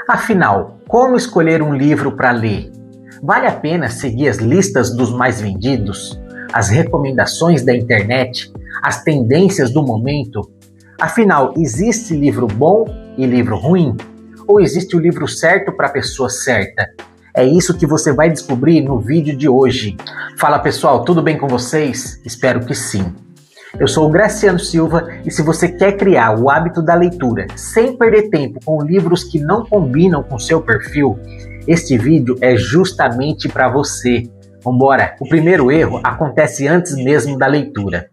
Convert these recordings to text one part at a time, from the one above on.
Afinal, como escolher um livro para ler? Vale a pena seguir as listas dos mais vendidos, as recomendações da internet, as tendências do momento? Afinal, existe livro bom e livro ruim? Ou existe o livro certo para a pessoa certa? É isso que você vai descobrir no vídeo de hoje. Fala pessoal, tudo bem com vocês? Espero que sim. Eu sou o Graciano Silva e se você quer criar o hábito da leitura sem perder tempo com livros que não combinam com seu perfil, este vídeo é justamente para você. Vambora! O primeiro erro acontece antes mesmo da leitura.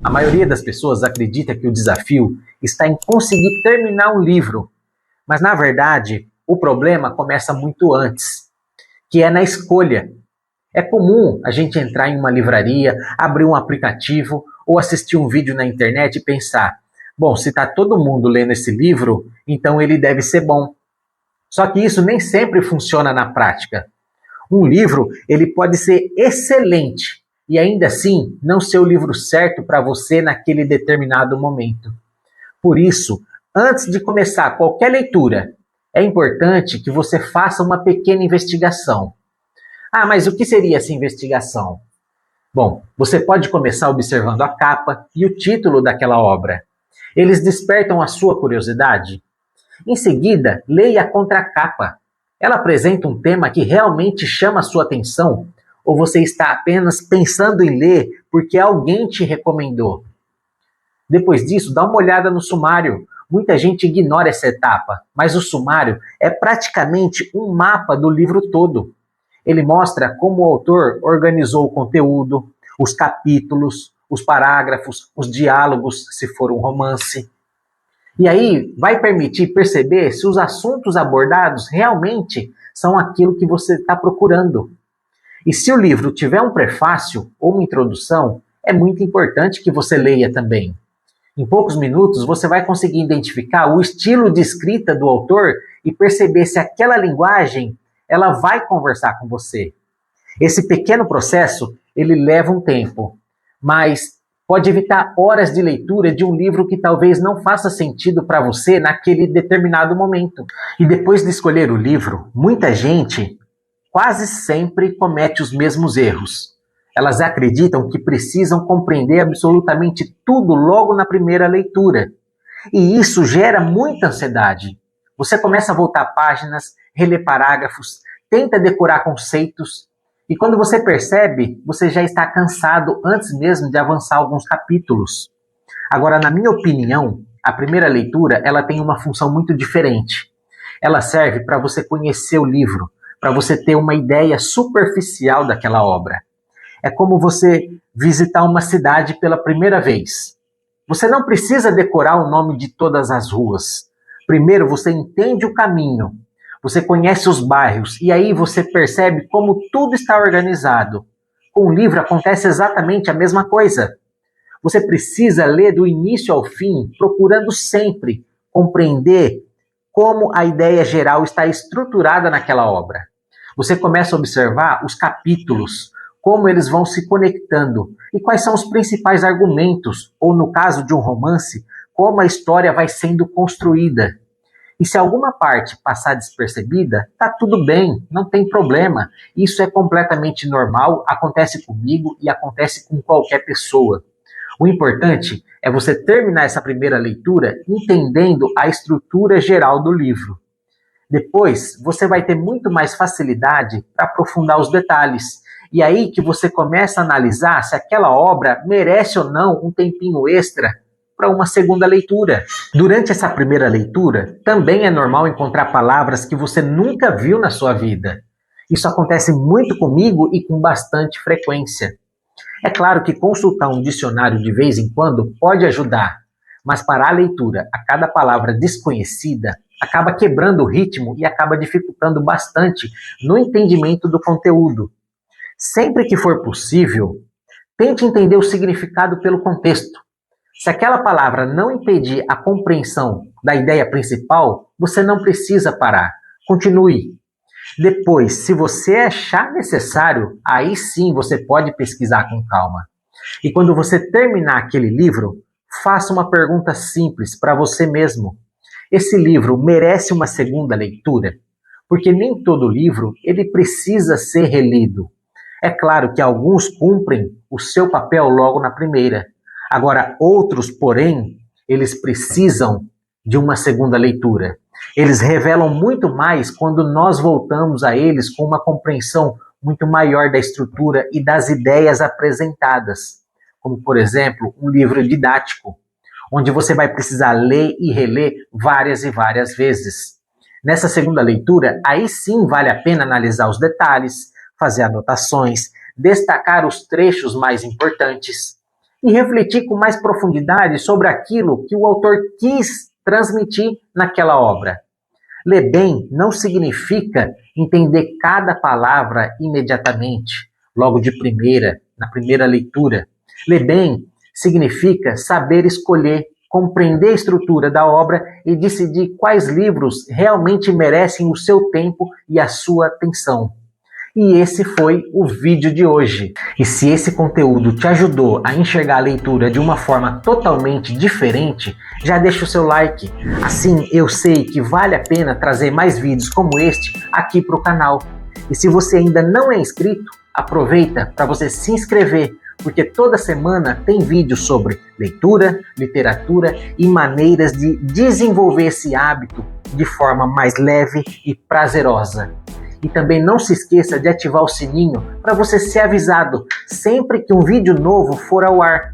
A maioria das pessoas acredita que o desafio está em conseguir terminar um livro, mas na verdade o problema começa muito antes, que é na escolha. É comum a gente entrar em uma livraria, abrir um aplicativo ou assistir um vídeo na internet e pensar, bom, se está todo mundo lendo esse livro, então ele deve ser bom. Só que isso nem sempre funciona na prática. Um livro, ele pode ser excelente e ainda assim não ser o livro certo para você naquele determinado momento. Por isso, antes de começar qualquer leitura, é importante que você faça uma pequena investigação. Ah, mas o que seria essa investigação? Bom, você pode começar observando a capa e o título daquela obra. Eles despertam a sua curiosidade? Em seguida, leia a contracapa. Ela apresenta um tema que realmente chama a sua atenção? Ou você está apenas pensando em ler porque alguém te recomendou? Depois disso, dá uma olhada no sumário. Muita gente ignora essa etapa, mas o sumário é praticamente um mapa do livro todo. Ele mostra como o autor organizou o conteúdo, os capítulos, os parágrafos, os diálogos, se for um romance. E aí vai permitir perceber se os assuntos abordados realmente são aquilo que você está procurando. E se o livro tiver um prefácio ou uma introdução, é muito importante que você leia também. Em poucos minutos você vai conseguir identificar o estilo de escrita do autor e perceber se aquela linguagem ela vai conversar com você. Esse pequeno processo, ele leva um tempo, mas pode evitar horas de leitura de um livro que talvez não faça sentido para você naquele determinado momento. E depois de escolher o livro, muita gente quase sempre comete os mesmos erros. Elas acreditam que precisam compreender absolutamente tudo logo na primeira leitura. E isso gera muita ansiedade. Você começa a voltar páginas, reler parágrafos, tenta decorar conceitos, e quando você percebe, você já está cansado antes mesmo de avançar alguns capítulos. Agora, na minha opinião, a primeira leitura ela tem uma função muito diferente. Ela serve para você conhecer o livro, para você ter uma ideia superficial daquela obra. É como você visitar uma cidade pela primeira vez. Você não precisa decorar o nome de todas as ruas. Primeiro você entende o caminho, você conhece os bairros e aí você percebe como tudo está organizado. Com o livro acontece exatamente a mesma coisa. Você precisa ler do início ao fim, procurando sempre compreender como a ideia geral está estruturada naquela obra. Você começa a observar os capítulos, como eles vão se conectando e quais são os principais argumentos, ou no caso de um romance, como a história vai sendo construída. E se alguma parte passar despercebida, tá tudo bem, não tem problema. Isso é completamente normal, acontece comigo e acontece com qualquer pessoa. O importante é você terminar essa primeira leitura entendendo a estrutura geral do livro. Depois, você vai ter muito mais facilidade para aprofundar os detalhes. E aí que você começa a analisar se aquela obra merece ou não um tempinho extra para uma segunda leitura. Durante essa primeira leitura, também é normal encontrar palavras que você nunca viu na sua vida. Isso acontece muito comigo e com bastante frequência. É claro que consultar um dicionário de vez em quando pode ajudar, mas para a leitura, a cada palavra desconhecida, acaba quebrando o ritmo e acaba dificultando bastante no entendimento do conteúdo. Sempre que for possível, tente entender o significado pelo contexto. Se aquela palavra não impedir a compreensão da ideia principal, você não precisa parar. Continue. Depois, se você achar necessário, aí sim você pode pesquisar com calma. E quando você terminar aquele livro, faça uma pergunta simples para você mesmo. Esse livro merece uma segunda leitura? Porque nem todo livro ele precisa ser relido. É claro que alguns cumprem o seu papel logo na primeira. Agora, outros, porém, eles precisam de uma segunda leitura. Eles revelam muito mais quando nós voltamos a eles com uma compreensão muito maior da estrutura e das ideias apresentadas. Como, por exemplo, um livro didático, onde você vai precisar ler e reler várias e várias vezes. Nessa segunda leitura, aí sim vale a pena analisar os detalhes, fazer anotações, destacar os trechos mais importantes e refletir com mais profundidade sobre aquilo que o autor quis transmitir naquela obra. Ler bem não significa entender cada palavra imediatamente, logo de primeira, na primeira leitura. Ler bem significa saber escolher, compreender a estrutura da obra e decidir quais livros realmente merecem o seu tempo e a sua atenção. E esse foi o vídeo de hoje. E se esse conteúdo te ajudou a enxergar a leitura de uma forma totalmente diferente, já deixa o seu like. Assim eu sei que vale a pena trazer mais vídeos como este aqui para o canal. E se você ainda não é inscrito, aproveita para você se inscrever, porque toda semana tem vídeo sobre leitura, literatura e maneiras de desenvolver esse hábito de forma mais leve e prazerosa. E também não se esqueça de ativar o sininho para você ser avisado sempre que um vídeo novo for ao ar.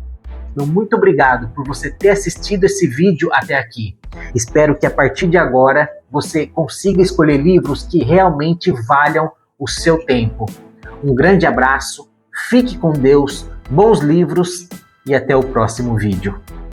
Então, muito obrigado por você ter assistido esse vídeo até aqui. Espero que a partir de agora você consiga escolher livros que realmente valham o seu tempo. Um grande abraço, fique com Deus, bons livros e até o próximo vídeo.